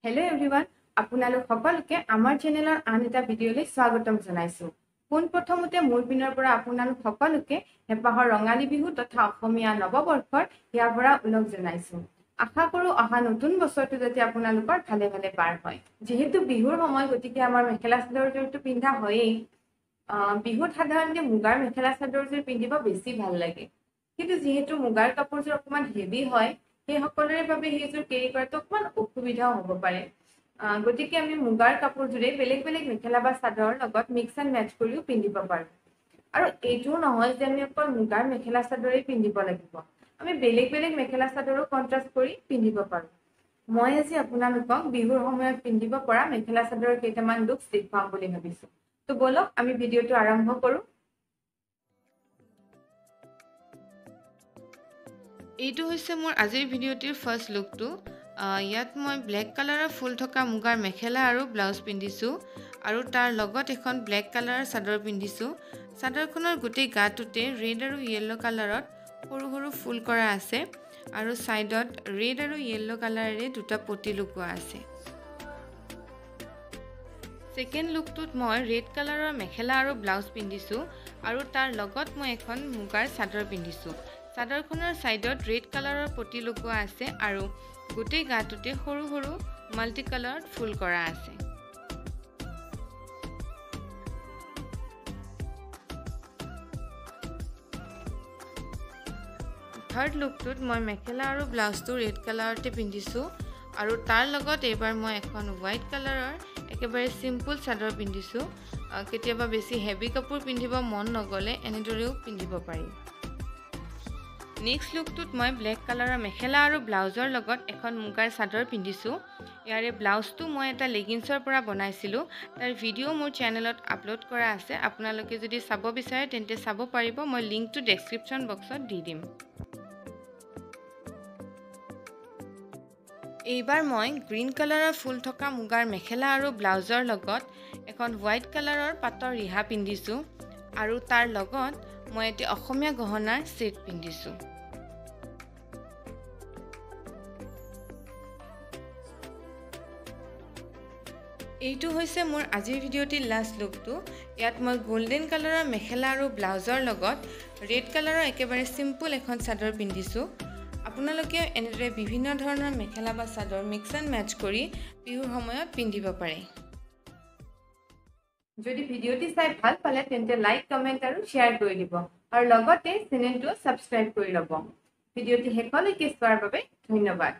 Hello everyone, আপোনালোক সকলোকে আমাৰ চেনেলৰ আন এটা ভিডিঅ'লৈ স্বাগতম জনাইছো। পোন প্ৰথমতে মোৰ পিনৰ পৰা আপোনালোক সকলোকে হেপাহৰ ৰঙালী বিহু তথা অসমীয়া নৱবৰ্ষৰ ইয়াৰ পৰা উলগ জনাইছো। আশা কৰো অহা নতুন বছৰটো যাতে আপোনালোকৰ ভালে ভালে পাৰ হয়। যেহেতু বিহুৰ সময় গতিকে আমাৰ মেখেলা চাদৰযোৰটো পিন্ধা হয়েই। বিহুত সাধাৰণতে মুগাৰ মেখেলা চাদৰযোৰ পিন্ধিব বেছি ভাল লাগে। কিন্তু যেহেতু মুগাৰ কাপোৰযোৰ অকমান হেভি হয়, সেই সকলোৰে বাবে সেইযোৰ কেৰি কৰাটো অকমান অসুবিধাও হ'ব পাৰে। গতিকে আমি মুগাৰ কাপোৰযোৰে বেলেগ বেলেগ মেখেলা বা চাদৰৰ লগত মিক্স এণ্ড মেচ কৰিও পিন্ধিব পাৰোঁ। আৰু এইটোও নহয় যে আমি অকল মুগাৰ মেখেলা চাদৰেই পিন্ধিব লাগিব। আমি বেলেগ বেলেগ মেখেলা চাদৰো কণ্ট্ৰাষ্ট কৰি পিন্ধিব পাৰোঁ। মই আজি আপোনালোকক বিহুৰ সময়ত পিন্ধিব পৰা মেখেলা চাদৰৰ কেইটামান লুকছ দেখুৱাম বুলি ভাবিছোঁ। তো বলক আমি ভিডিঅ'টো আৰম্ভ কৰোঁ। এইটো হৈছে মোৰ আজিৰ ভিডিঅ'টিৰ ফাৰ্ষ্ট লুকটো। ইয়াত মই ব্লেক কালাৰৰ ফুল থকা মুগাৰ মেখেলা আৰু ব্লাউজ পিন্ধিছোঁ আৰু তাৰ লগত এখন ব্লেক কালাৰৰ চাদৰ পিন্ধিছোঁ। চাদৰখনৰ গোটেই গাটোতে ৰেড আৰু য়েল্লো কালাৰত সৰু সৰু ফুল কৰা আছে আৰু ছাইডত ৰেড আৰু য়েল্লো কালাৰেৰে দুটা পটি লুকোৱা আছে। ছেকেণ্ড লুকটোত মই ৰেড কালাৰৰ মেখেলা আৰু ব্লাউজ পিন্ধিছোঁ আৰু তাৰ লগত মই এখন মুগাৰ চাদৰ পিন্ধিছোঁ। চাদৰখনৰ ছাইডত ৰেড কালাৰৰ পটি লুকোৱা আছে আৰু গোটেই গাটোতে সৰু সৰু মাল্টি কালাৰত ফুল কৰা আছে। থাৰ্ড লুকটোত মই মেখেলা আৰু ব্লাউজটো ৰেড কালাৰতে পিন্ধিছোঁ আৰু তাৰ লগত এইবাৰ মই এখন হোৱাইট কালাৰৰ একেবাৰে চিম্পুল চাদৰ পিন্ধিছোঁ। কেতিয়াবা বেছি হেভি কাপোৰ পিন্ধিব মন নগ'লে এনেদৰেও পিন্ধিব পাৰি। নেক্সট লুকটোত মই ব্লেক কালাৰৰ মেখেলা আৰু ব্লাউজৰ লগত এখন মুগাৰ চাদৰ পিন্ধিছোঁ। ইয়াৰে ব্লাউজটো মই এটা লেগিংছৰ পৰা বনাইছিলোঁ। তাৰ ভিডিঅ' মোৰ চেনেলত আপলোড কৰা আছে। আপোনালোকে যদি চাব বিচাৰে তেন্তে চাব পাৰিব। মই লিংকটো ডেছক্ৰিপশ্যন বক্সত দি দিম। এইবাৰ মই গ্ৰীণ কালাৰৰ ফুল থকা মুগাৰ মেখেলা আৰু ব্লাউজৰ লগত এখন হোৱাইট কালাৰৰ পাটৰ ৰিহা পিন্ধিছোঁ আৰু তাৰ লগত মই এটি অসমীয়া গহনাৰ ছেট পিন্ধিছোঁ। এইটো হৈছে মোৰ আজিৰ ভিডিঅ'টিৰ লাষ্ট লুকটো। ইয়াত মই গোল্ডেন কালাৰৰ মেখেলা আৰু ব্লাউজৰ লগত ৰেড কালাৰৰ একেবাৰে চিম্পুল এখন চাদৰ পিন্ধিছোঁ। আপোনালোকেও এনেদৰে বিভিন্ন ধৰণৰ মেখেলা বা চাদৰ মিক্স এণ্ড মেচ কৰি বিহুৰ সময়ত পিন্ধিব পাৰে। যদি ভিডিঅ'টি চাই ভাল পালে তেন্তে লাইক, কমেণ্ট আৰু শ্বেয়াৰ কৰি দিব আৰু লগতে চেনেলটো ছাবস্ক্ৰাইব কৰি ল'ব। ভিডিঅ'টি শেষলৈকে চোৱাৰ বাবে ধন্যবাদ।